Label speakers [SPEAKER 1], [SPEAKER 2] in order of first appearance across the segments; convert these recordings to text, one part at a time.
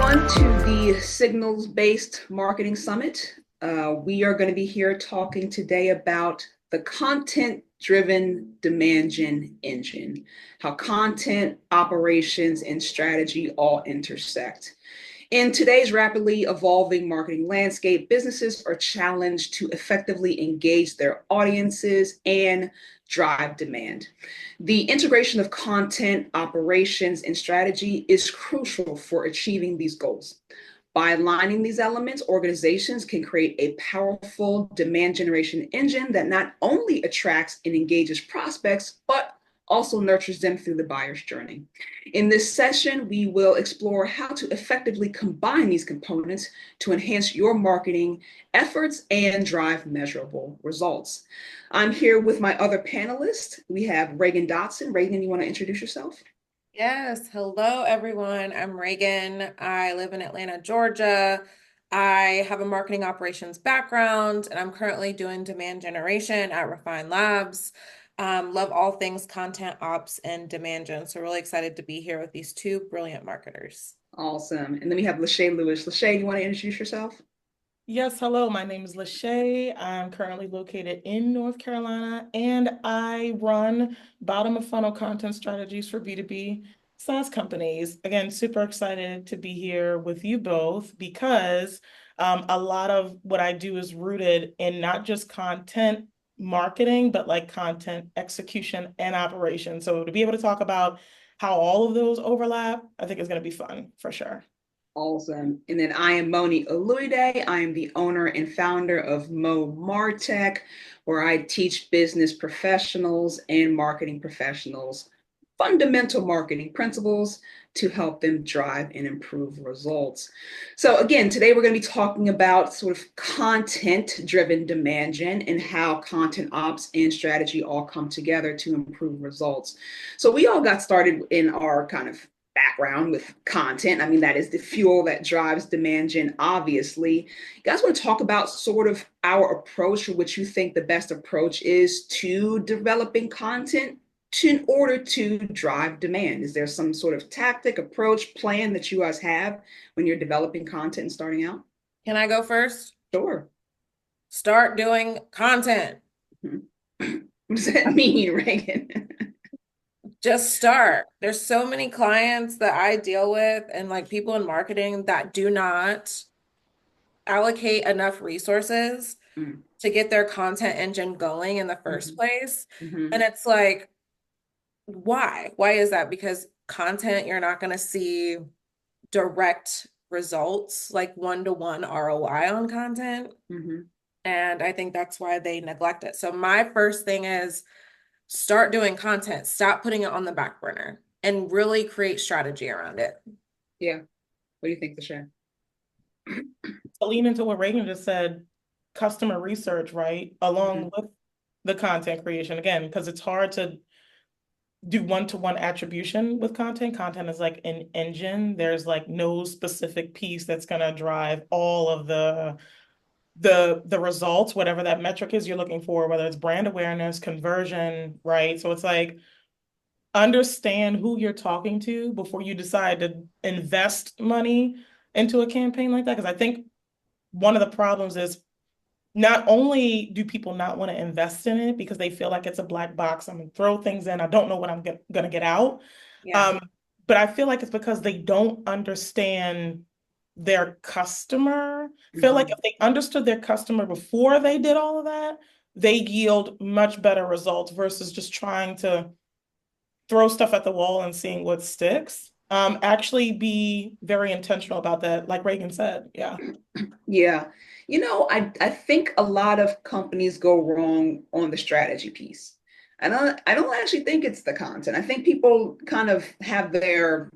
[SPEAKER 1] everyone, to the Signals-Based Marketing Summit. We are going to be here talking today about the content-driven demand gen engine, how content, operations, and strategy all intersect. In today's rapidly evolving marketing landscape, businesses are challenged to effectively engage their audiences and drive demand. The integration of content, operations, and strategy is crucial for achieving these goals. By aligning these elements, organizations can create a powerful demand generation engine that not only attracts and engages prospects, but also nurtures them through the buyer's journey. In this session, we will explore how to effectively combine these components to enhance your marketing efforts and drive measurable results. I'm here with my other panelists. We have Ragen Dodson. Ragen, you want to introduce yourself?
[SPEAKER 2] Yes, hello everyone. I'm Ragen. I live in Atlanta, Georgia. I have a marketing operations background and I'm currently doing demand generation at Refine Labs. Love all things content ops and demand gen. So really excited to be here with these two brilliant marketers.
[SPEAKER 1] Awesome. And then we have Lashay Lewis. Lashay, you want to introduce yourself?
[SPEAKER 3] Yes, hello. My name is Lashay. I'm currently located in North Carolina, and I run bottom of funnel content strategies for B2B SaaS companies. Again, super excited to be here with you both because a lot of what I do is rooted in not just content marketing, but like content execution and operation. So to be able to talk about how all of those overlap, I think is going to be fun for sure.
[SPEAKER 1] Awesome. And then I am Moni Oloyede. I am the owner and founder of MarTech, where I teach business professionals and marketing professionals fundamental marketing principles to help them drive and improve results. So again, today we're going to be talking about sort of content-driven demand gen and how content ops and strategy all come together to improve results. So we all got started in our kind of background with content. I mean, that is the fuel that drives demand gen, obviously. You guys want to talk about sort of our approach, or what you think the best approach is to developing content in order to drive demand? Is there some sort of tactic, approach, plan that you guys have when you're developing content and starting out?
[SPEAKER 2] Can I go first?
[SPEAKER 1] Sure.
[SPEAKER 2] Start doing content.
[SPEAKER 1] Mhm. What does that mean, Reagan?
[SPEAKER 2] Just start. There's so many clients that I deal with and like people in marketing that do not allocate enough resources
[SPEAKER 1] Mm,
[SPEAKER 2] to get their content engine going in the first
[SPEAKER 1] mhm,
[SPEAKER 2] place.
[SPEAKER 1] mhm,
[SPEAKER 2] And it's like, why? Why is that? Because content, you're not going to see direct results, like one-to-one ROI on content.
[SPEAKER 1] mhm.
[SPEAKER 2] And I think that's why they neglect it. So my first thing is start doing content, stop putting it on the back burner and really create strategy around it.
[SPEAKER 1] Yeah. What do you think, Tasha?
[SPEAKER 3] To lean into what Reagan just said, customer research, right?
[SPEAKER 1] Mhm,
[SPEAKER 3] Along with the content creation, again, because it's hard to do one-to-one attribution with content. Content is like an engine. There's like no specific piece that's gonna drive all of the results, whatever that metric is you're looking for, whether it's brand awareness, conversion, right? So it's like understand who you're talking to before you decide to invest money into a campaign like that. Because I think one of the problems is not only do people not want to invest in it because they feel like it's a black box, I'm gonna throw things in, I don't know what I'm gonna get out.
[SPEAKER 2] Yeah.
[SPEAKER 3] Um, but I feel like it's because they don't understand their customer. Feel like
[SPEAKER 1] mhm.
[SPEAKER 3] if they understood their customer before they did all of that, they yield much better results versus just trying to throw stuff at the wall and seeing what sticks. Actually be very intentional about that, like Reagan said. Yeah.
[SPEAKER 1] Yeah. I think a lot of companies go wrong on the strategy piece. I don't actually think it's the content. I think people kind of have their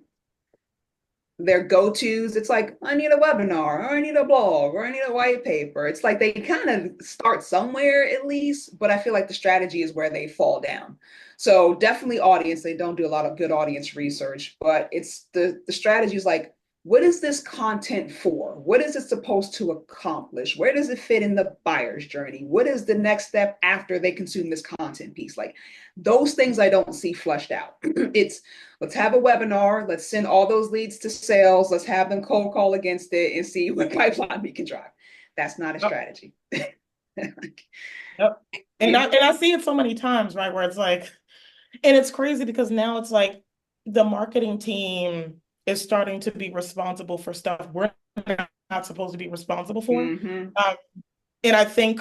[SPEAKER 1] go-tos. It's like, I need a webinar, or I need a blog, or I need a white paper. It's like they kind of start somewhere at least, but I feel like the strategy is where they fall down. So definitely audience, they don't do a lot of good audience research, but it's the strategy is like what is this content for? What is it supposed to accomplish? Where does it fit in the buyer's journey? What is the next step after they consume this content piece? Like those things I don't see flushed out. It's let's have a webinar, let's send all those leads to sales, let's have them cold call against it and see what pipeline we can drive. That's not a
[SPEAKER 3] Yep.
[SPEAKER 1] strategy.
[SPEAKER 3] Yep. And I see it so many times, right? Where it's like, and it's crazy because now it's like the marketing team is starting to be responsible for stuff we're not supposed to be responsible for.
[SPEAKER 1] Mhm.
[SPEAKER 3] And I think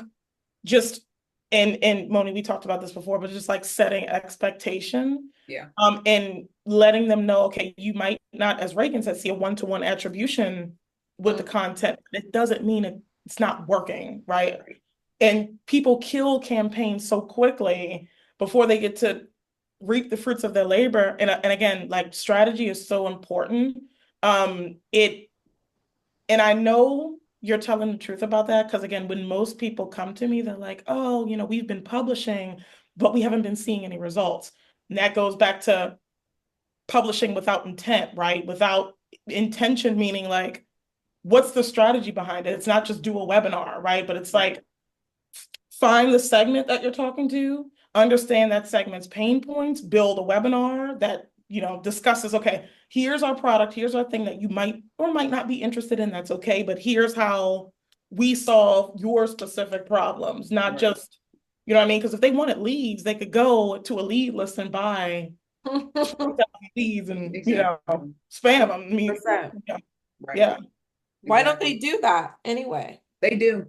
[SPEAKER 3] just and Moni, we talked about this before, but just like setting expectation,
[SPEAKER 1] Yeah.
[SPEAKER 3] and letting them know, okay, you might not, as Reagan said, see a one-to-one attribution with the content. It doesn't mean it's not working, right?
[SPEAKER 1] Right.
[SPEAKER 3] And people kill campaigns so quickly before they get to reap the fruits of their labor. And again, like strategy is so important. And I know you're telling the truth about that because again, when most people come to me, they're like, oh, we've been publishing, but we haven't been seeing any results. And that goes back to publishing without intent, right? Without intention, meaning like, what's the strategy behind it? It's not just do a webinar, right? But it's like, find the segment that you're talking to, understand that segment's pain points, build a webinar that, discusses, okay, here's our product, here's our thing that you might or might not be interested in, that's okay, but here's how we solve your specific problems, not
[SPEAKER 1] Right.
[SPEAKER 3] just, you know what I mean? Because if they wanted leads, they could go to a lead list and buy leads and,
[SPEAKER 1] Exactly.
[SPEAKER 3] spam them. I mean,
[SPEAKER 1] Right.
[SPEAKER 3] yeah.
[SPEAKER 2] Why don't they do that anyway?
[SPEAKER 1] They do.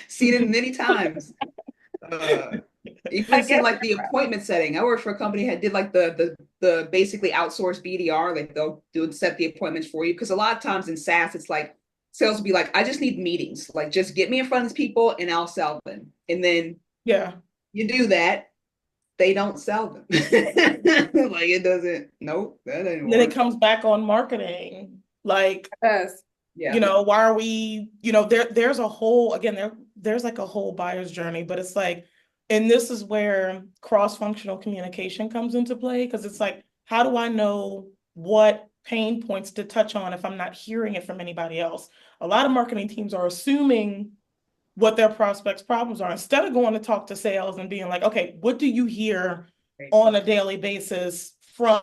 [SPEAKER 1] Seen it many times. Even seen like the appointment setting. I worked for a company that did like the basically outsourced BDR. Like they'll do and set the appointments for you. Because a lot of times in SaaS, it's like sales will be like, I just need meetings. Like just get me in front of these people and I'll sell them. And then you do that, they don't sell them. Like it doesn't. Nope, that ain't.
[SPEAKER 3] Then it comes back on marketing. Like,
[SPEAKER 2] Yes.
[SPEAKER 1] Yeah.
[SPEAKER 3] why are we, there's a whole, again, there's like a whole buyer's journey, but it's like, and this is where cross-functional communication comes into play, because it's like, how do I know what pain points to touch on if I'm not hearing it from anybody else? A lot of marketing teams are assuming what their prospects' problems are instead of going to talk to sales and being like, okay, what do you hear on a daily basis from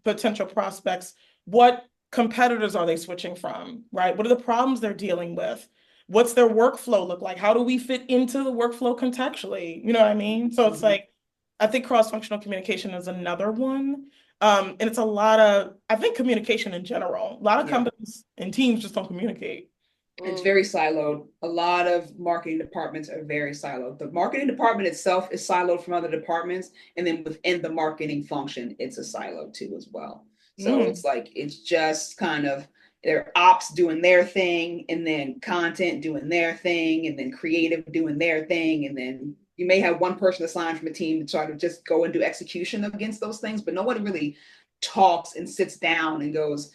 [SPEAKER 3] potential prospects? What competitors are they switching from, right? What are the problems they're dealing with? What's their workflow look like? How do we fit into the workflow contextually? You know what I mean? So it's like, I think cross-functional communication is another one. And it's a lot of, I think communication in general, a lot of companies and teams just don't communicate.
[SPEAKER 1] It's very siloed. A lot of marketing departments are very siloed. The marketing department itself is siloed from other departments. And then within the marketing function, it's a silo too as well. So it's like, it's just kind of their ops doing their thing, and then content doing their thing, and then creative doing their thing. And then you may have one person assigned from a team to try to just go and do execution against those things, but no one really talks and sits down and goes,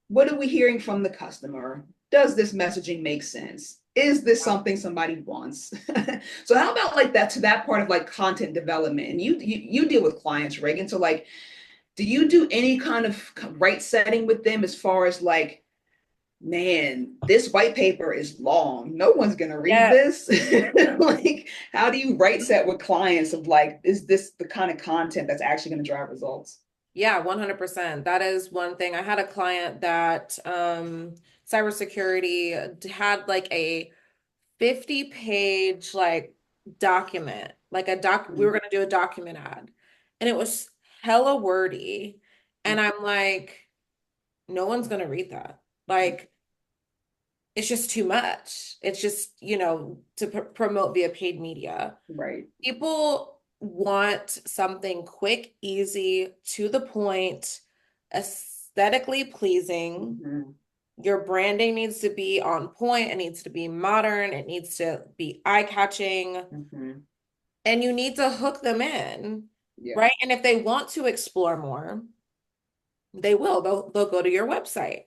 [SPEAKER 1] what are we hearing from the customer? Does this messaging make sense? Is this something somebody wants? So how about like that, to that part of like content development? And you deal with clients, Reagan. So like, do you do any kind of right setting with them as far as like, man, this white paper is long. No one's gonna read this. Like, how do you right set with clients of like, is this the kind of content that's actually going to drive results?
[SPEAKER 2] Yeah, 100%. That is one thing. I had a client that cybersecurity had like a 50-page like document, like we were gonna do a document ad, and it was hella wordy. And I'm like, no one's gonna read that. Like, it's just too much. It's just, to promote via paid media.
[SPEAKER 1] Right.
[SPEAKER 2] People want something quick, easy, to the point, aesthetically pleasing. Your branding needs to be on point. It needs to be modern. It needs to be eye-catching. And you need to hook them in, right? And if they want to explore more, they will. They'll go to your website.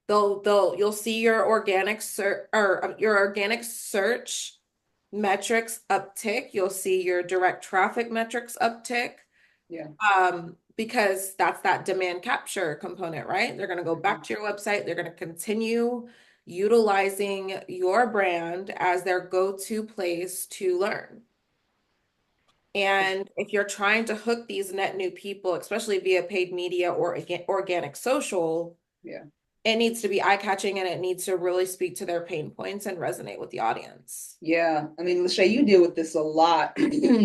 [SPEAKER 2] You'll see your organic search or your organic search metrics uptick. You'll see your direct traffic metrics uptick. because that's that demand capture component, right? They're going to go back to your website. They're going to continue utilizing your brand as their go-to place to learn. And if you're trying to hook these net new people, especially via paid media or organic social,
[SPEAKER 1] Yeah.
[SPEAKER 2] it needs to be eye-catching and it needs to really speak to their pain points and resonate with the audience.
[SPEAKER 1] Yeah. I mean, Lashay, you deal with this a lot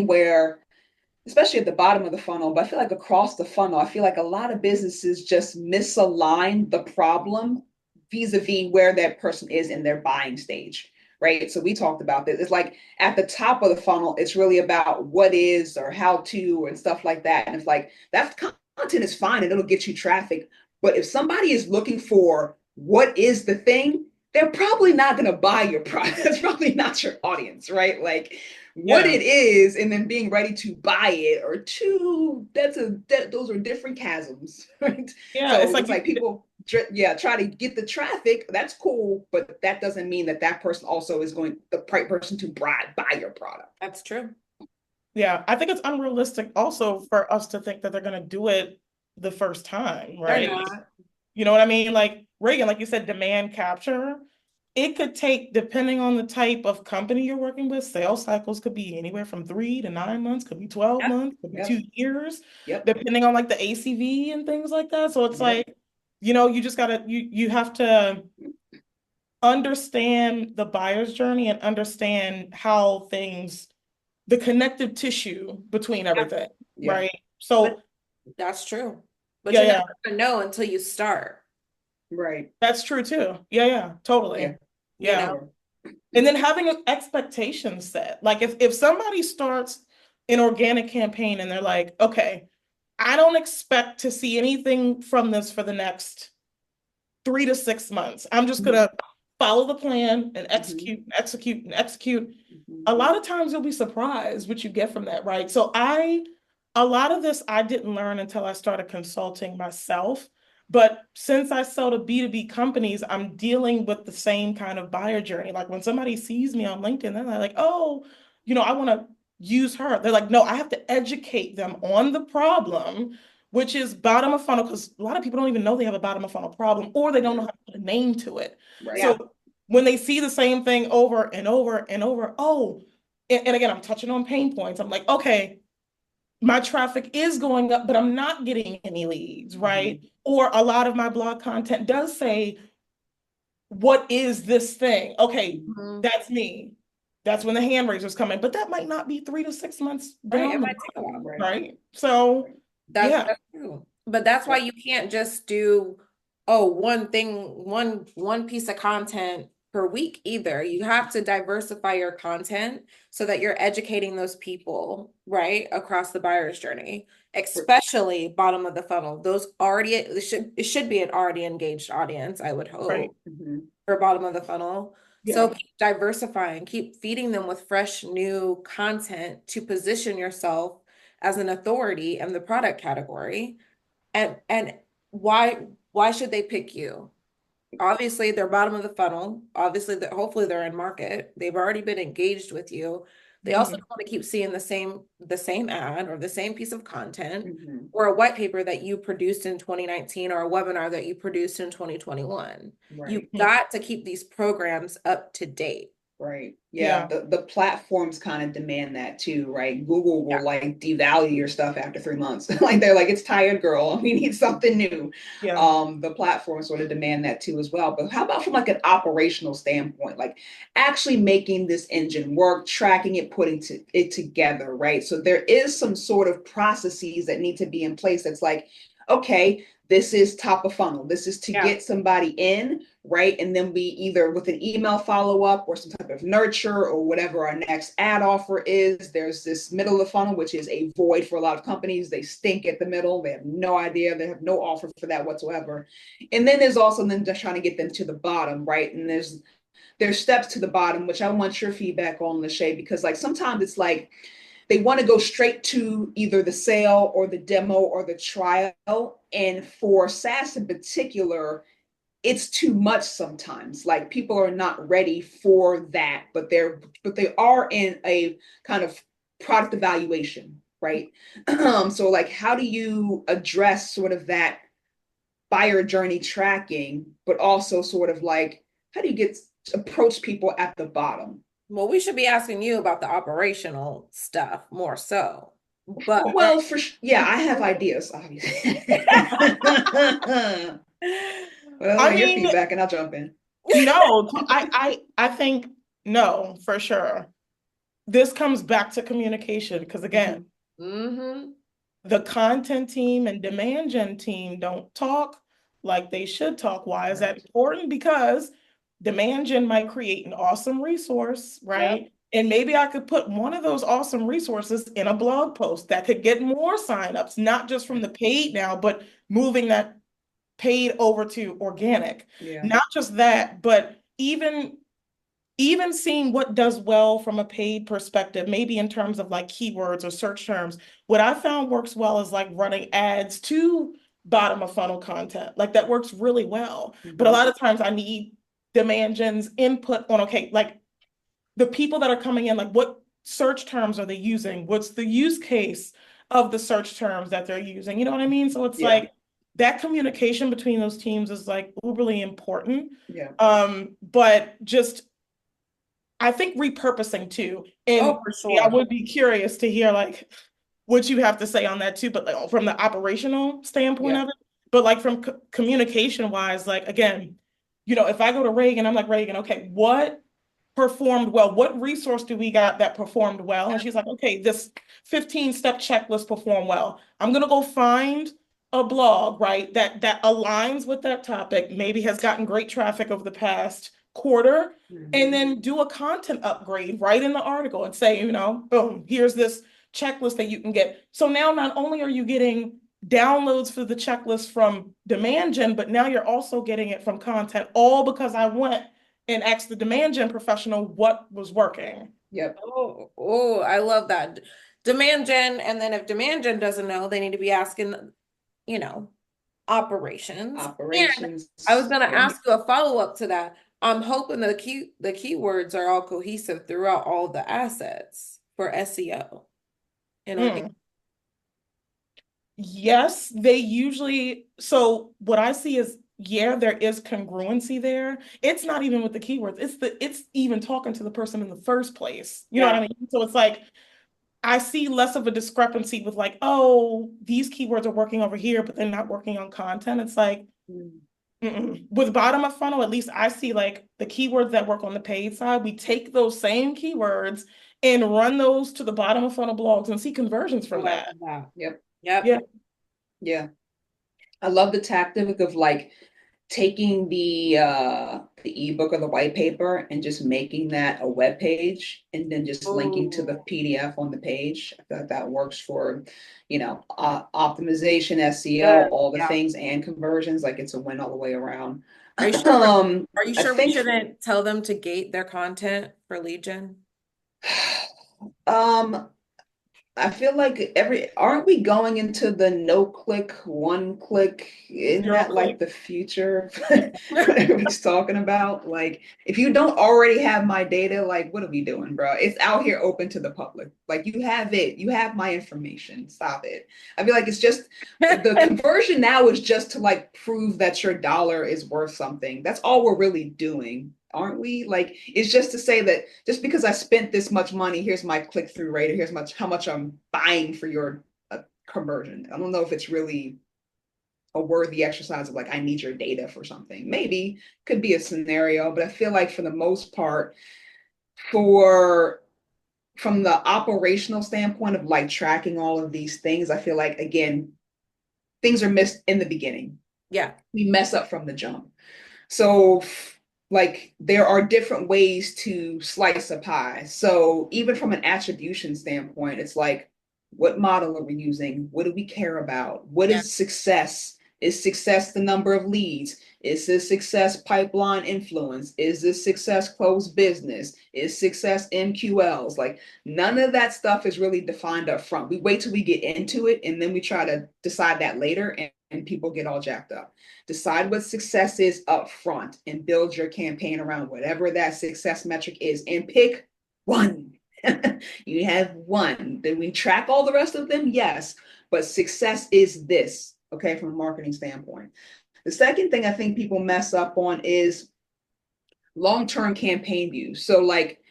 [SPEAKER 1] where, especially at the bottom of the funnel, but I feel like across the funnel, I feel like a lot of businesses just misalign the problem vis-a-vis where that person is in their buying stage, right? So we talked about this. It's like at the top of the funnel, it's really about what is or how to and stuff like that. And it's like that content is fine and it'll get you traffic. But if somebody is looking for what is the thing, they're probably not going to buy your product. That's probably not your audience, right? Like what it is, and then being ready to buy it, or two, those are different chasms, right?
[SPEAKER 3] Yeah,
[SPEAKER 1] So
[SPEAKER 3] it's
[SPEAKER 1] it's like people, try to get the traffic. That's cool, but that doesn't mean that person also is going the right person to buy your product.
[SPEAKER 2] That's true.
[SPEAKER 3] Yeah, I think it's unrealistic also for us to think that they're going to do it the first time, right?
[SPEAKER 2] They're not.
[SPEAKER 3] You know what I mean? Like Ragen, like you said, demand capture. It could take, depending on the type of company you're working with, sales cycles could be anywhere from 3 to 9 months, could be 12
[SPEAKER 2] Yep.
[SPEAKER 3] months, could be
[SPEAKER 1] Yep.
[SPEAKER 3] 2 years,
[SPEAKER 1] Yep.
[SPEAKER 3] depending on like the ACV and things like that. So it's
[SPEAKER 1] Yep.
[SPEAKER 3] like, you just gotta, you have to understand the buyer's journey and understand how things, the connective tissue between everything,
[SPEAKER 1] Yeah.
[SPEAKER 3] right? So
[SPEAKER 2] that's true. But
[SPEAKER 3] yeah,
[SPEAKER 2] you're
[SPEAKER 3] yeah,
[SPEAKER 2] never gonna know until you start.
[SPEAKER 1] Right.
[SPEAKER 3] that's true too. Yeah, totally.
[SPEAKER 1] Yeah.
[SPEAKER 3] Yeah.
[SPEAKER 2] You know?
[SPEAKER 3] And then having an expectation set. Like if somebody starts an organic campaign and they're like, okay, I don't expect to see anything from this for the next 3 to 6 months. I'm just gonna follow the plan and execute, execute, and execute. A lot of times you'll be surprised what you get from that, right? So a lot of this I didn't learn until I started consulting myself. But since I sell to B2B companies, I'm dealing with the same kind of buyer journey. Like when somebody sees me on LinkedIn, they're like, oh, I want to use her. They're like, no, I have to educate them on the problem, which is bottom of funnel, because a lot of people don't even know they have a bottom of funnel problem, or they don't know how to put a name to it.
[SPEAKER 1] Right.
[SPEAKER 3] So when they see the same thing over and over and over, oh, and again, I'm touching on pain points. I'm like, okay, my traffic is going up, but I'm not getting any leads, right? Or a lot of my blog content does say, what is this thing? Okay, that's me. That's when the hand raisers come in, but that might not be 3 to 6 months
[SPEAKER 2] Right. It
[SPEAKER 3] down the
[SPEAKER 2] might take a while.
[SPEAKER 3] line, right? So
[SPEAKER 2] That's true. But that's why you can't just do, one thing, one piece of content per week either. You have to diversify your content so that you're educating those people, right, across the buyer's journey, especially bottom of the funnel. Those already, it should be an already engaged audience, I would hope,
[SPEAKER 3] right.
[SPEAKER 2] for bottom of the funnel. So
[SPEAKER 3] Yeah.
[SPEAKER 2] keep diversifying, keep feeding them with fresh new content to position yourself as an authority in the product category. And why should they pick you? Obviously, they're bottom of the funnel. Obviously, hopefully they're in market. They've already been engaged with you. They also don't want to keep seeing the same ad or the same piece of content or a white paper that you produced in 2019 or a webinar that you produced in 2021.
[SPEAKER 1] Right.
[SPEAKER 2] You've got to keep these programs up to date.
[SPEAKER 1] Right. Yeah. The platforms kind of demand that too, right? Google will like devalue your stuff after 3 months. Like they're like, it's tired, girl. We need something new.
[SPEAKER 3] Yeah.
[SPEAKER 1] The platforms sort of demand that too as well. But how about from like an operational standpoint, like actually making this engine work, tracking it, putting it together, right? So there is some sort of processes that need to be in place. That's like, okay, this is top of funnel. This is to get somebody in, right? And then we either with an email follow-up or some type of nurture or whatever our next ad offer is. There's this middle of the funnel, which is a void for a lot of companies. They stink at the middle. They have no idea. They have no offer for that whatsoever. And then there's also then just trying to get them to the bottom, right? And there's steps to the bottom, which I want your feedback on, Lashay, because like sometimes it's like, they want to go straight to either the sale or the demo or the trial. And for SaaS in particular, it's too much sometimes. Like people are not ready for that, but they are in a kind of product evaluation, right? So like, how do you address sort of that buyer journey tracking, but also sort of like, how do you approach people at the bottom?
[SPEAKER 2] Well, we should be asking you about the operational stuff more so. But
[SPEAKER 1] Well, yeah, I have ideas, obviously. Well, I
[SPEAKER 3] I
[SPEAKER 1] want to hear
[SPEAKER 3] mean,
[SPEAKER 1] feedback and I'll jump in.
[SPEAKER 3] no, I think no, for sure. This comes back to communication because again,
[SPEAKER 2] mm-hmm.
[SPEAKER 3] the content team and demand gen team don't talk like they should talk. Why is that important? Because demand gen might create an awesome resource, right?
[SPEAKER 2] Yep.
[SPEAKER 3] And maybe I could put one of those awesome resources in a blog post that could get more signups, not just from the paid now, but moving that paid over to organic.
[SPEAKER 1] Yeah.
[SPEAKER 3] Not just that, but even seeing what does well from a paid perspective, maybe in terms of like keywords or search terms, what I found works well is like running ads to bottom of funnel content. Like that works really well. But a lot of times I need demand gen's input on, okay, like the people that are coming in, like what search terms are they using? What's the use case of the search terms that they're using? You know what I mean? So it's
[SPEAKER 1] Yeah.
[SPEAKER 3] like that communication between those teams is like uberly important.
[SPEAKER 1] Yeah.
[SPEAKER 3] But just I think repurposing too. And
[SPEAKER 2] Oh, for
[SPEAKER 3] I
[SPEAKER 2] sure.
[SPEAKER 3] would be curious to hear like what you have to say on that too, but like, from the operational standpoint
[SPEAKER 1] Yeah.
[SPEAKER 3] of it. But like from communication wise, like again, if I go to Reagan, I'm like, Reagan, okay, what performed well? What resource do we got that performed well? And she's like, okay, this 15-step checklist performed well. I'm gonna go find a blog, right, that aligns with that topic, maybe has gotten great traffic over the past quarter, and then do a content upgrade right in the article and say, boom, here's this checklist that you can get. So now not only are you getting downloads for the checklist from demand gen, but now you're also getting it from content, all because I went and ask the demand gen professional what was working.
[SPEAKER 1] Yep.
[SPEAKER 2] Oh, I love that. Demand gen, and then if demand gen doesn't know, they need to be asking, operations. And
[SPEAKER 1] Operations.
[SPEAKER 2] I was gonna
[SPEAKER 1] Yep.
[SPEAKER 2] ask you a follow-up to that. I'm hoping the keywords are all cohesive throughout all the assets for SEO and organic.
[SPEAKER 3] Yes, they usually, so what I see is, yeah, there is congruency there. It's not even with the keywords. It's even talking to the person in the first place. You know what I mean? So it's like I see less of a discrepancy with like, oh, these keywords are working over here, but they're not working on content. It's like, with bottom of funnel, at least I see like the keywords that work on the paid side, we take those same keywords and run those to the bottom of funnel blogs and see conversions from that.
[SPEAKER 1] Yep.
[SPEAKER 2] Yep.
[SPEAKER 1] Yeah. I love the tactic of like taking the ebook or the white paper and just making that a web page and then just linking to the PDF on the page. I feel like that works for, optimization, SEO, all the things and conversions. Like it's a win all the way around.
[SPEAKER 2] Are you sure,
[SPEAKER 1] I
[SPEAKER 2] we
[SPEAKER 1] think
[SPEAKER 2] shouldn't tell them to gate their content for lead gen?
[SPEAKER 1] I feel like aren't we going into the no click, one click? Isn't
[SPEAKER 3] Zero
[SPEAKER 1] that like
[SPEAKER 3] click.
[SPEAKER 1] the future? What everybody's talking about? Like, if you don't already have my data, like, what are we doing, bro? It's out here open to the public. Like, you have it. You have my information. Stop it. I feel like it's just the conversion now is just to like prove that your dollar is worth something. That's all we're really doing, aren't we? Like, it's just to say that just because I spent this much money, here's my click-through rate, or here's how much I'm buying for your conversion. I don't know if it's really a worthy exercise of like, I need your data for something. Maybe could be a scenario, but I feel like for the most part, from the operational standpoint of like tracking all of these things, I feel like, again, things are missed in the beginning.
[SPEAKER 2] Yeah.
[SPEAKER 1] We mess up from the jump. So like there are different ways to slice a pie. So even from an attribution standpoint, it's like, what model are we using? What do we care about? What is success? Is success the number of leads? Is this success pipeline influence? Is this success closed business? Is success MQLs? Like none of that stuff is really defined up front. We wait till we get into it and then we try to decide that later and people get all jacked up. Decide what success is up front and build your campaign around whatever that success metric is and pick one. You have one. Then we track all the rest of them? Yes. But success is this, okay, from a marketing standpoint. The second thing I think people mess up on is long-term campaign views. So like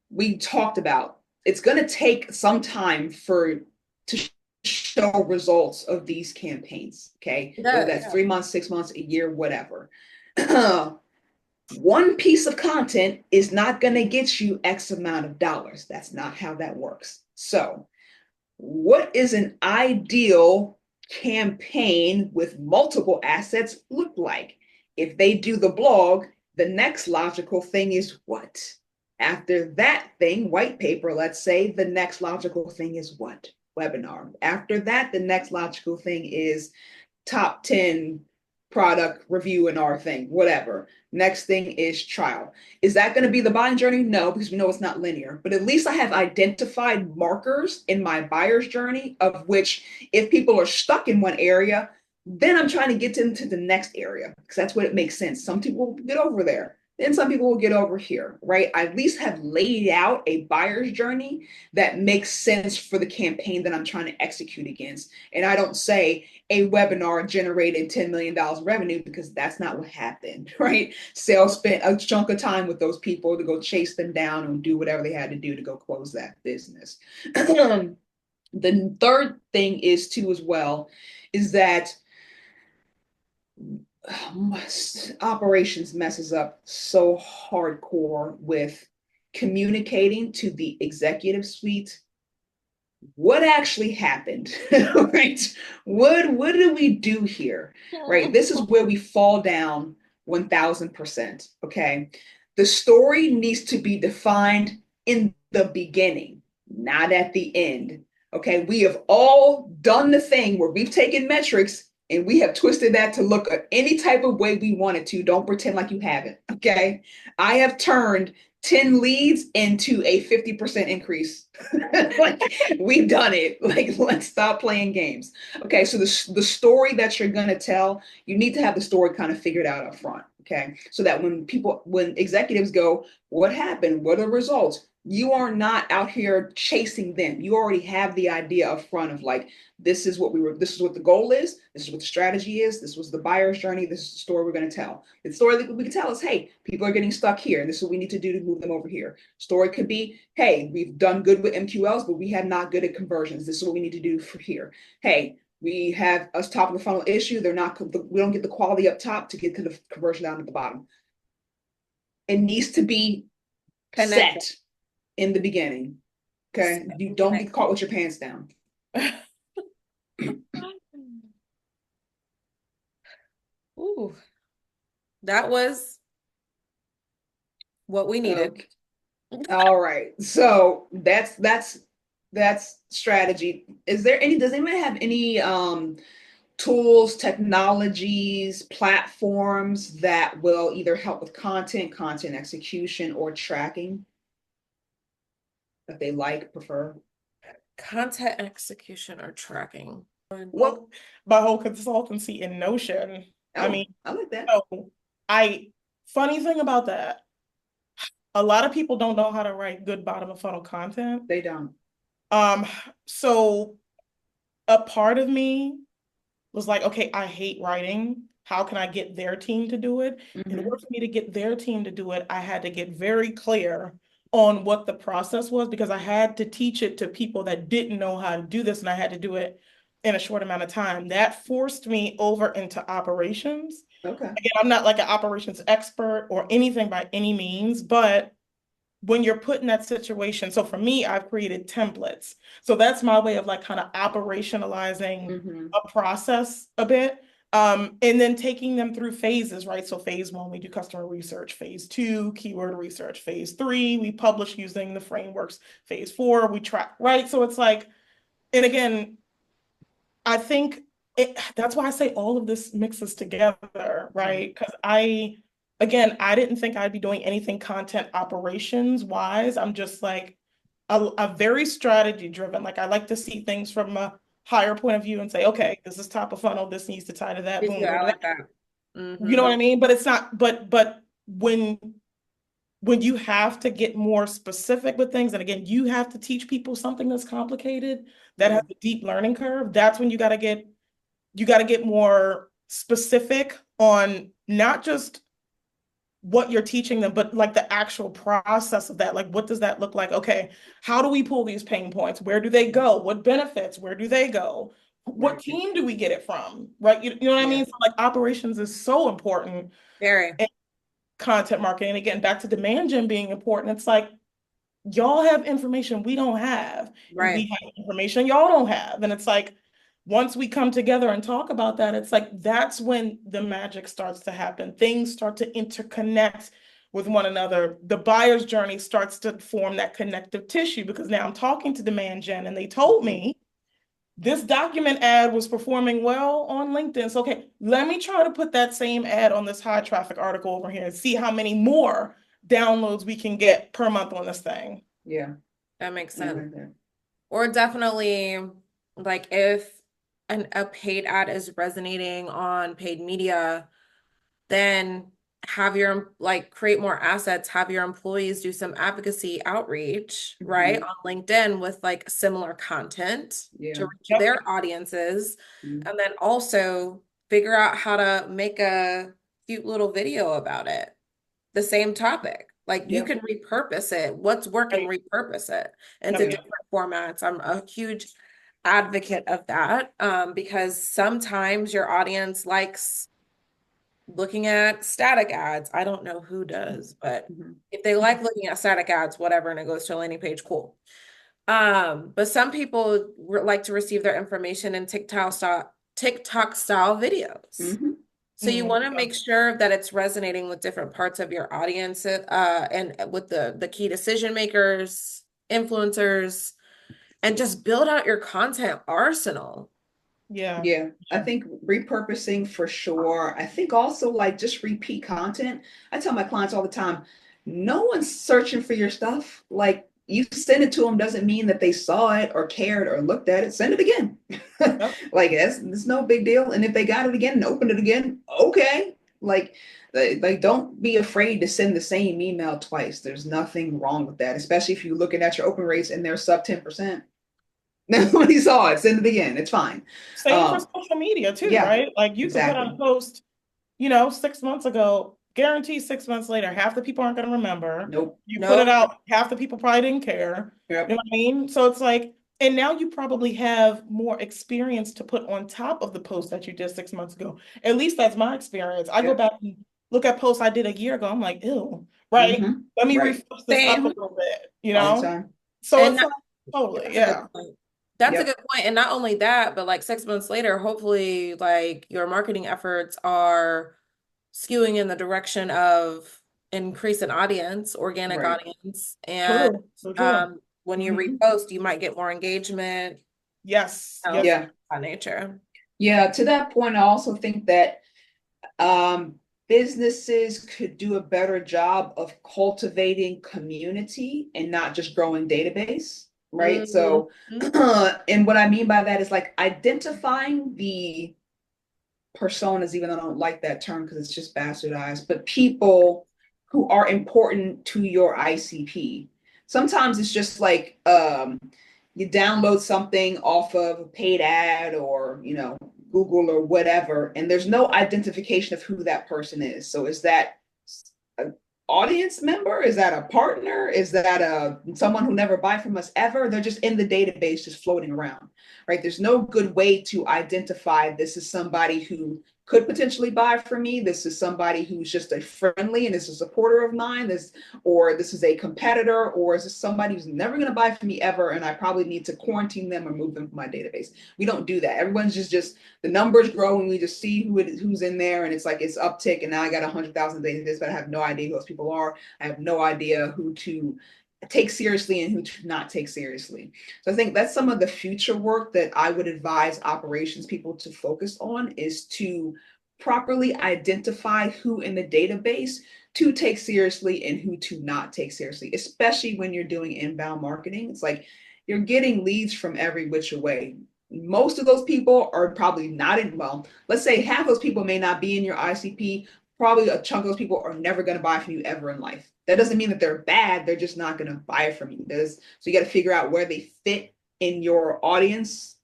[SPEAKER 1] we talked about, it's going to take some time to show results of these campaigns, okay? Whether that's 3 months, 6 months, a year, whatever. One piece of content is not going to get you X amount of dollars. That's not how that works. So what is an ideal campaign with multiple assets look like? If they do the blog, the next logical thing is what? After that thing, white paper, let's say, the next logical thing is what? Webinar. After that, the next logical thing is top 10 product review in our thing, whatever. Next thing is trial. Is that going to be the buying journey? No, because we know it's not linear, but at least I have identified markers in my buyer's journey of which if people are stuck in one area, then I'm trying to get them to the next area because that's what it makes sense. Some people will get over there. Then some people will get over here, right? I at least have laid out a buyer's journey that makes sense for the campaign that I'm trying to execute against. And I don't say a webinar generated $10 million revenue because that's not what happened, right? Sales spent a chunk of time with those people to go chase them down and do whatever they had to do to go close that business. The third thing is too as well, is that operations messes up so hardcore with communicating to the executive suite what actually happened, right? What did we do here, right? This is where we fall down 1000%, okay? The story needs to be defined in the beginning, not at the end, okay? We have all done the thing where we've taken metrics and we have twisted that to look any type of way we wanted to. Don't pretend like you haven't, okay? I have turned 10 leads into a 50% increase. Like we've done it. Like let's stop playing games. Okay, so the story that you're gonna tell, you need to have the story kind of figured out up front. Okay, so that when executives go, what happened? What are the results? You are not out here chasing them. You already have the idea up front of like, this is what the goal is, this is what the strategy is, this was the buyer's journey, this is the story we're going to tell. The story that we can tell is, hey, people are getting stuck here, and this is what we need to do to move them over here. Story could be, hey, we've done good with MQLs, but we have not good at conversions. This is what we need to do for here. Hey, we have a top of the funnel issue. We don't get the quality up top to get to the conversion down at the bottom. It needs to be set in the beginning. Okay, you don't get caught with your pants down.
[SPEAKER 2] Ooh, that was what we needed.
[SPEAKER 1] Okay. All right, so that's strategy. Does anyone have any tools, technologies, platforms that will either help with content execution, or tracking that they prefer?
[SPEAKER 2] Content execution or tracking.
[SPEAKER 3] Well, my whole consultancy in Notion. I mean,
[SPEAKER 1] I like that.
[SPEAKER 3] Funny thing about that, a lot of people don't know how to write good bottom of funnel content.
[SPEAKER 1] They don't.
[SPEAKER 3] So a part of me was like, okay, I hate writing. How can I get their team to do it? In order for me to get their team to do it, I had to get very clear on what the process was, because I had to teach it to people that didn't know how to do this, and I had to do it in a short amount of time. That forced me over into operations.
[SPEAKER 1] Okay.
[SPEAKER 3] Again, I'm not like an operations expert or anything by any means, but when you're put in that situation, so for me, I've created templates. So that's my way of like kind of operationalizing a process a bit. And then taking them through phases, right? So phase 1, we do customer research. Phase 2, keyword research. Phase 3, we publish using the frameworks. Phase 4, we track, right? So it's like, and again, I think that's why I say all of this mixes together, right? Because I didn't think I'd be doing anything content operations wise. I'm just like a very strategy driven. Like I like to see things from a higher point of view and say, okay, this is top of funnel. This needs to tie to that. Boom,
[SPEAKER 2] Yeah, I like that.
[SPEAKER 3] You know what I mean? But it's not, but when when you have to get more specific with things, and again, you have to teach people something that's complicated, that has a deep learning curve, that's when you got to get more specific on not just what you're teaching them, but like the actual process of that. Like, what does that look like? Okay, how do we pull these pain points? Where do they go? What benefits? Where do they go? What team do we get it from? Right? You know what I mean? So like operations is so important.
[SPEAKER 2] Very.
[SPEAKER 3] And content marketing, again, back to demand gen being important. It's like y'all have information we don't have, and we have information y'all don't have. And it's like, once we come together and talk about that, it's like that's when the magic starts to happen. Things start to interconnect with one another. The buyer's journey starts to form that connective tissue, because now I'm talking to demand gen and they told me this document ad was performing well on LinkedIn. So, okay, let me try to put that same ad on this high traffic article over here and see how many more downloads we can get per month on this thing.
[SPEAKER 1] Yeah.
[SPEAKER 2] That makes sense. Or definitely, like, if a paid ad is resonating on paid media, then have your create more assets, have your employees do some advocacy outreach, right, on LinkedIn with like similar content to reach their audiences. And then also figure out how to make a cute little video about it, the same topic. Like you can repurpose it. What's working, repurpose it into different formats. I'm a huge advocate of that, because sometimes your audience likes looking at static ads. I don't know who does, but if they like looking at static ads, whatever, and it goes to a landing page, cool. But some people like to receive their information in TikTok style videos. So you want to make sure that it's resonating with different parts of your audience, and with the key decision makers, influencers, and just build out your content arsenal.
[SPEAKER 1] Yeah. I think repurposing for sure. I think also like just repeat content. I tell my clients all the time, no one's searching for your stuff. Like you send it to them doesn't mean that they saw it or cared or looked at it. Send it again. Like it's no big deal. And if they got it again and opened it again, okay. Like don't be afraid to send the same email twice. There's nothing wrong with that, especially if you're looking at your open rates and they're sub 10%. Nobody saw it. Send it again. It's fine.
[SPEAKER 3] Same for social media too, right? Like you can put out a post, 6 months ago, guarantee 6 months later, half the people aren't going to remember. You put it out, half the people probably didn't care. You know what I mean? So it's like, and now you probably have more experience to put on top of the post that you did 6 months ago. At least that's my experience. I go back and look at posts I did a year ago. I'm like, ew, right? Let me refresh this up a little bit, So it's like, totally, yeah.
[SPEAKER 2] That's a good point. And not only that, but like 6 months later, hopefully like your marketing efforts are skewing in the direction of increase in audience, organic audience. And when you repost, you might get more engagement.
[SPEAKER 3] Yeah.
[SPEAKER 2] By nature.
[SPEAKER 1] Yeah. To that point, I also think that businesses could do a better job of cultivating community and not just growing database. Right. So, and what I mean by that is like identifying the personas, even though I don't like that term because it's just bastardized, but people who are important to your ICP. Sometimes it's just like you download something off of a paid ad or, Google or whatever, and there's no identification of who that person is. So is that an audience member? Is that a partner? Is that someone who never buy from us ever? They're just in the database, just floating around, right? There's no good way to identify this is somebody who could potentially buy from me. This is somebody who's just a friendly and is a supporter of mine. This is a competitor, or is this somebody who's never going to buy from me ever, and I probably need to quarantine them or move them from my database. We don't do that. Everyone's just the numbers grow and we just see who's in there, and it's like it's uptick, and now I got 100,000 database, but I have no idea who those people are. I have no idea who to take seriously and who to not take seriously. So I think that's some of the future work that I would advise operations people to focus on, is to properly identify who in the database to take seriously and who to not take seriously, especially when you're doing inbound marketing. It's like you're getting leads from every which way. Most of those people are probably not let's say half those people may not be in your ICP. Probably a chunk of those people are never going to buy from you ever in life. That doesn't mean that they're bad. They're just not going to buy from you. So you got to figure out where they fit in your audience,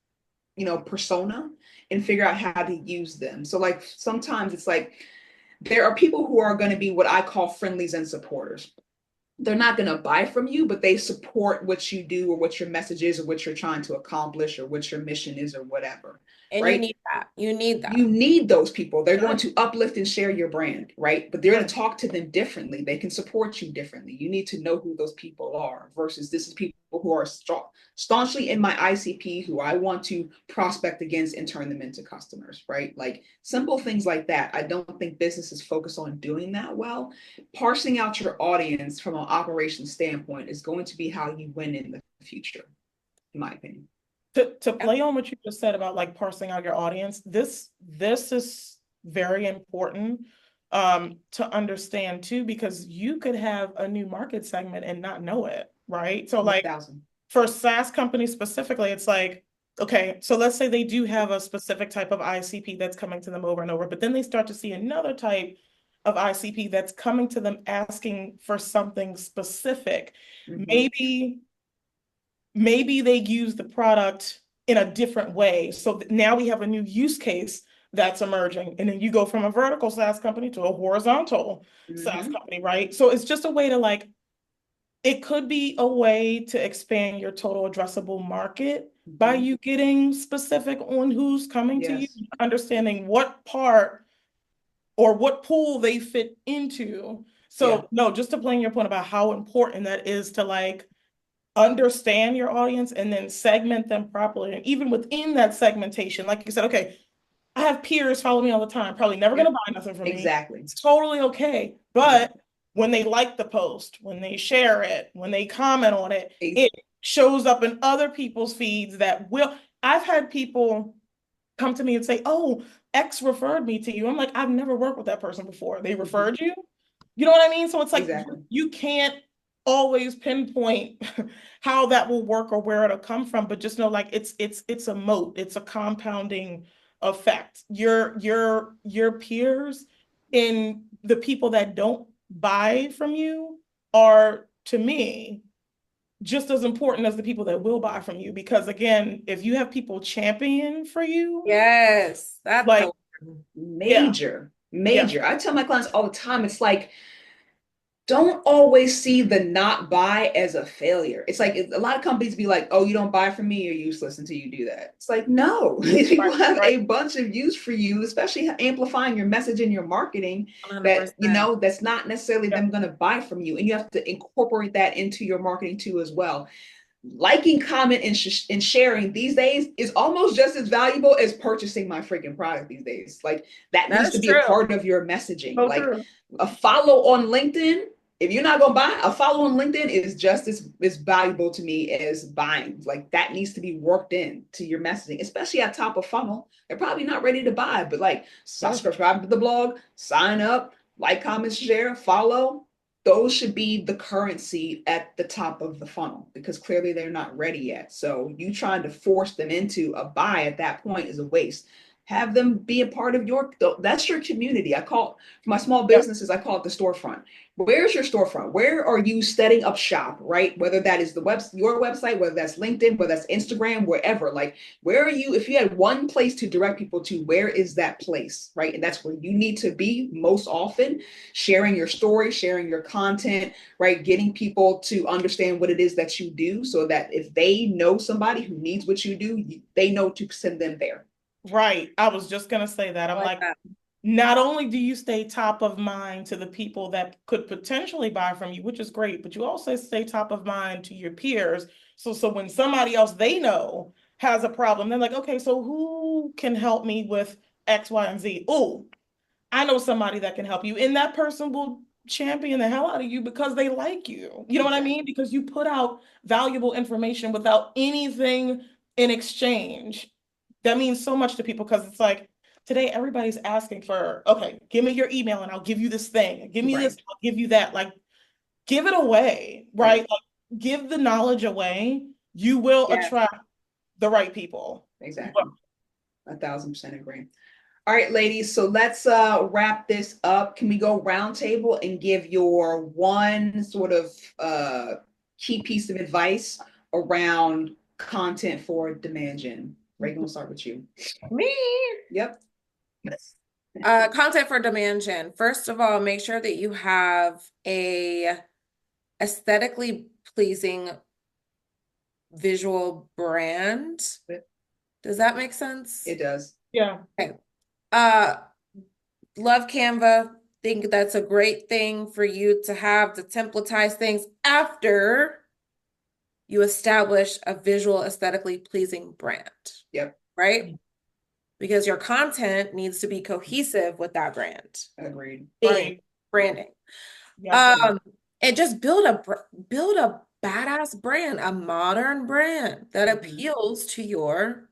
[SPEAKER 1] persona, and figure out how to use them. So like sometimes it's like there are people who are going to be what I call friendlies and supporters. They're not going to buy from you, but they support what you do or what your message is or what you're trying to accomplish or what your mission is or whatever.
[SPEAKER 2] And
[SPEAKER 1] right?
[SPEAKER 2] you need that. You need that.
[SPEAKER 1] You need those people. They're going to uplift and share your brand, right? But they're going to talk to them differently. They can support you differently. You need to know who those people are versus this is people who are staunchly in my ICP who I want to prospect against and turn them into customers, right? Like simple things like that. I don't think businesses focus on doing that well. Parsing out your audience from an operations standpoint is going to be how you win in the future, in my opinion.
[SPEAKER 3] To play on what you just said about like parsing out your audience, this is very important to understand too, because you could have a new market segment and not know it, right? So like
[SPEAKER 1] 1,000.
[SPEAKER 3] For SaaS companies specifically, it's like, okay, so let's say they do have a specific type of ICP that's coming to them over and over, but then they start to see another type of ICP that's coming to them asking for something specific.
[SPEAKER 1] Mm-hmm.
[SPEAKER 3] Maybe they use the product in a different way. So now we have a new use case that's emerging. And then you go from a vertical SaaS company to a horizontal SaaS company, right? So it's just a way to like, it could be a way to expand your total addressable market by you getting specific on who's coming to you, understanding what part or what pool they fit into. So no, just to play on your point about how important that is to like understand your audience and then segment them properly. And even within that segmentation, like you said, okay, I have peers follow me all the time, probably never going to buy nothing from me.
[SPEAKER 1] Exactly.
[SPEAKER 3] It's totally okay. But when they like the post, when they share it, when they comment on it, it shows up in other people's feeds that will. I've had people come to me and say, oh, X referred me to you. I'm like, I've never worked with that person before. They referred you? You know what I mean? So it's like, you can't always pinpoint how that will work or where it'll come from, but just know like it's a moat, it's a compounding effect. Your peers and the people that don't buy from you are, to me, just as important as the people that will buy from you. Because again, if you have people champion for you,
[SPEAKER 2] yes, that's
[SPEAKER 3] like
[SPEAKER 1] major. I tell my clients all the time, it's like, don't always see the not buy as a failure. It's like a lot of companies be like, oh, you don't buy from me, you're useless until you do that. It's like, no, people have a bunch of use for you, especially amplifying your message and your marketing 100%. That, that's not necessarily them going to buy from you. And you have to incorporate that into your marketing too as well. Liking, comment, and sharing these days is almost just as valuable as purchasing my freaking product these days. Like that needs to be a part of your messaging. Like a follow on LinkedIn. If you're not going to buy, a follow on LinkedIn is just as valuable to me as buying. Like that needs to be worked in to your messaging, especially at top of funnel. They're probably not ready to buy, but like subscribe to the blog, sign up, like, comment, share, follow. Those should be the currency at the top of the funnel because clearly they're not ready yet. So you trying to force them into a buy at that point is a waste. Have them be a part of that's your community. I call for my small businesses, I call it the storefront. Where's your storefront? Where are you setting up shop, right? Whether that is your website, whether that's LinkedIn, whether that's Instagram, wherever, like where are you? If you had one place to direct people to, where is that place, right? And that's where you need to be most often, sharing your story, sharing your content, right? Getting people to understand what it is that you do so that if they know somebody who needs what you do, they know to send them there.
[SPEAKER 3] Right. I was just going to say that. I'm like, not only do you stay top of mind to the people that could potentially buy from you, which is great, but you also stay top of mind to your peers. So when somebody else they know has a problem, they're like, okay, so who can help me with X, Y, and Z? Oh, I know somebody that can help you. And that person will champion the hell out of you because they like you. You know what I mean? Because you put out valuable information without anything in exchange. That means so much to people because it's like today everybody's asking for, okay, give me your email and I'll give you this thing. Give me this, I'll give you that. Like, give it away, right? Like, give the knowledge away. You will attract the right people.
[SPEAKER 1] Exactly. 1,000% agree. All right, ladies, so let's wrap this up. Can we go round table and give your one sort of key piece of advice around content for demand gen? Reagan, we'll start with you.
[SPEAKER 2] Me.
[SPEAKER 1] Yep.
[SPEAKER 2] Content for demand gen. First of all, make sure that you have a aesthetically pleasing visual brand. Does that make sense?
[SPEAKER 1] It does.
[SPEAKER 3] Yeah.
[SPEAKER 2] Okay. Love Canva. Think that's a great thing for you to have to templatize things after you establish a visual, aesthetically pleasing brand.
[SPEAKER 1] Yep.
[SPEAKER 2] Right? Because your content needs to be cohesive with that brand.
[SPEAKER 1] Agreed.
[SPEAKER 3] Right.
[SPEAKER 2] Branding.
[SPEAKER 3] Yeah.
[SPEAKER 2] And just build a badass brand, a modern brand that appeals to your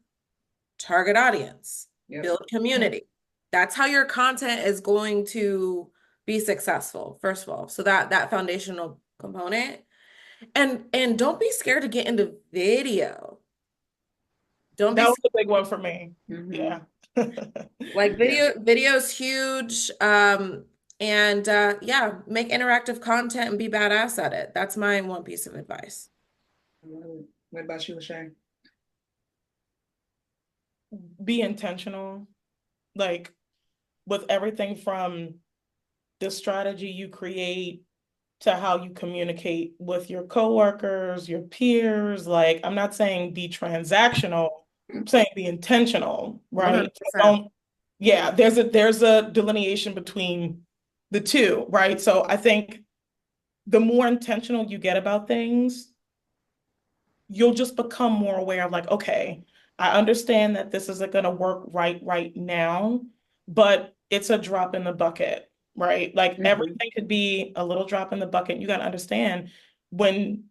[SPEAKER 2] target audience.
[SPEAKER 1] Yep.
[SPEAKER 2] Build community. That's how your content is going to be successful, first of all. So that foundational component. And don't be scared to get into video. Don't be
[SPEAKER 3] That was a big one for me. Yeah.
[SPEAKER 2] like video's huge. And yeah, make interactive content and be badass at it. That's my one piece of advice.
[SPEAKER 1] What about you, Lashay?
[SPEAKER 3] Be intentional, like with everything from the strategy you create to how you communicate with your coworkers, your peers. Like, I'm not saying be transactional, I'm saying be intentional, right?
[SPEAKER 2] 100%.
[SPEAKER 3] Yeah, there's a delineation between the two, right? So I think the more intentional you get about things, you'll just become more aware of like, okay, I understand that this isn't going to work right now, but it's a drop in the bucket, right? Like everything could be a little drop in the bucket. You got to understand when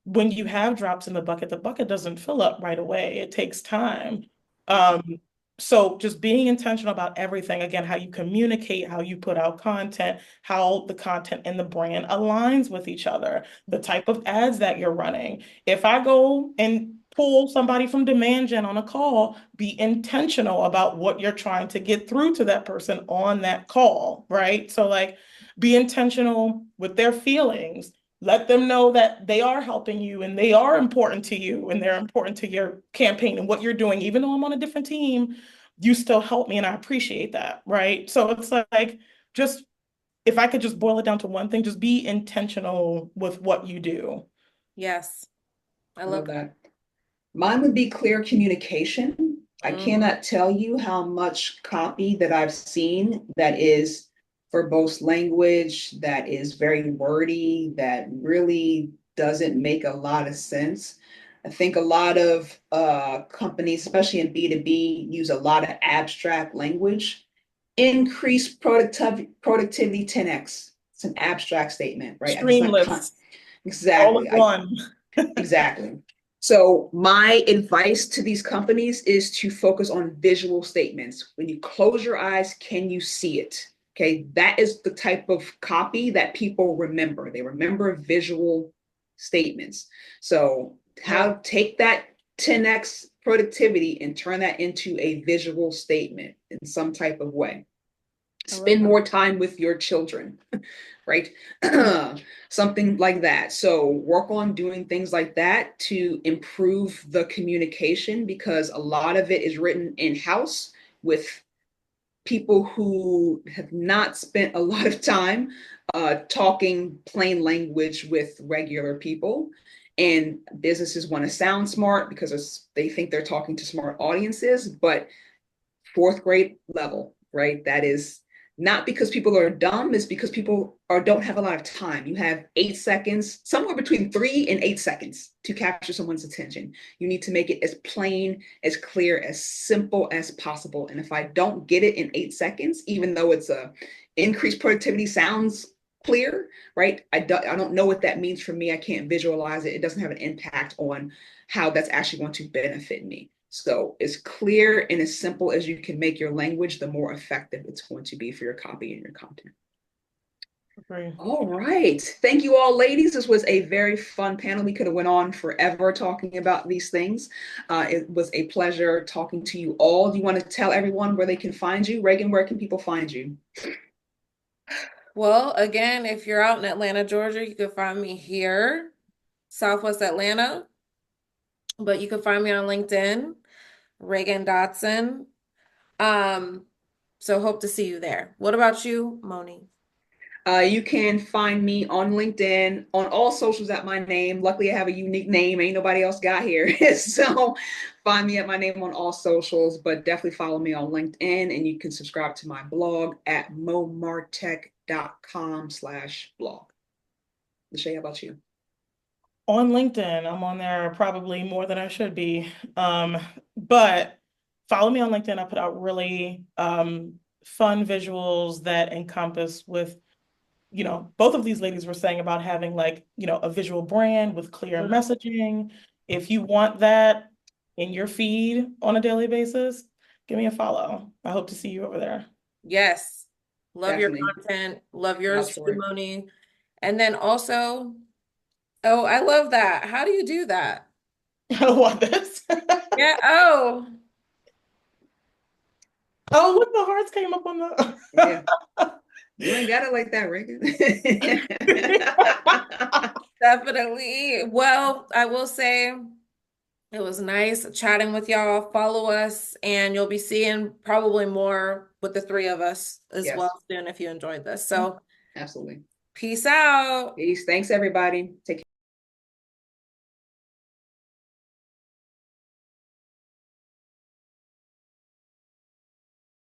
[SPEAKER 3] you have drops in the bucket doesn't fill up right away. It takes time. So just being intentional about everything, again, how you communicate, how you put out content, how the content and the brand aligns with each other, the type of ads that you're running. If I go and pull somebody from demand gen on a call, be intentional about what you're trying to get through to that person on that call, right? So like be intentional with their feelings. Let them know that they are helping you and they are important to you and they're important to your campaign and what you're doing. Even though I'm on a different team, you still help me and I appreciate that, right? So it's like, just if I could just boil it down to one thing, just be intentional with what you do.
[SPEAKER 2] Yes. I love that.
[SPEAKER 1] Mine would be clear communication. I cannot tell you how much copy that I've seen that is verbose language, that is very wordy, that really doesn't make a lot of sense. I think a lot of companies, especially in B2B, use a lot of abstract language. Increase productivity 10x. It's an abstract statement, right?
[SPEAKER 3] Streamless.
[SPEAKER 1] Exactly.
[SPEAKER 3] All in one.
[SPEAKER 1] Exactly. So my advice to these companies is to focus on visual statements. When you close your eyes, can you see it? Okay, that is the type of copy that people remember. They remember visual statements. So take that 10x productivity and turn that into a visual statement in some type of way. Spend more time with your children, right? Something like that. So work on doing things like that to improve the communication, because a lot of it is written in-house with people who have not spent a lot of time talking plain language with regular people. And businesses want to sound smart because they think they're talking to smart audiences, but fourth grade level, right? That is not because people are dumb, it's because people don't have a lot of time. You have 8 seconds, somewhere between 3 and 8 seconds to capture someone's attention. You need to make it as plain, as clear, as simple as possible. And if I don't get it in 8 seconds, even though it's a increased productivity sounds clear, right? I don't know what that means for me. I can't visualize it. It doesn't have an impact on how that's actually going to benefit me. So as clear and as simple as you can make your language, the more effective it's going to be for your copy and your content.
[SPEAKER 3] Agree.
[SPEAKER 1] All right. Thank you all, ladies. This was a very fun panel. We could have went on forever talking about these things. It was a pleasure talking to you all. Do you want to tell everyone where they can find you? Ragen, where can people find you?
[SPEAKER 2] Well, again, if you're out in Atlanta, Georgia, you can find me here, Southwest Atlanta, but you can find me on LinkedIn, Ragen Dodson. Um, so hope to see you there. What about you, Moni?
[SPEAKER 1] You can find me on LinkedIn, on all socials at my name. Luckily, I have a unique name. Ain't nobody else got here. So find me at my name on all socials, but definitely follow me on LinkedIn, and you can subscribe to my blog at momartech.com/blog. Lashay, how about you?
[SPEAKER 3] On LinkedIn, I'm on there probably more than I should be. But follow me on LinkedIn. I put out really fun visuals that encompass with, both of these ladies were saying about having like, a visual brand with clear messaging. If you want that in your feed on a daily basis, give me a follow. I hope to see you over there.
[SPEAKER 2] Yes. Love your
[SPEAKER 1] Definitely.
[SPEAKER 2] content. Love
[SPEAKER 1] Out
[SPEAKER 2] yours
[SPEAKER 1] for
[SPEAKER 2] too,
[SPEAKER 1] it.
[SPEAKER 2] Moni. And then also, oh, I love that. How do you do that?
[SPEAKER 3] I don't want this.
[SPEAKER 2] Yeah. Oh,
[SPEAKER 3] Oh, look, the hearts came up on the.
[SPEAKER 1] Yeah. You ain't got it like that, Reagan.
[SPEAKER 2] definitely. Well, I will say it was nice chatting with y'all. Follow us, and you'll be seeing probably more with the three of us as
[SPEAKER 1] Yes.
[SPEAKER 2] well soon if you enjoyed this. So,
[SPEAKER 1] Absolutely.
[SPEAKER 2] peace out.
[SPEAKER 1] Peace. Thanks, everybody. Take care.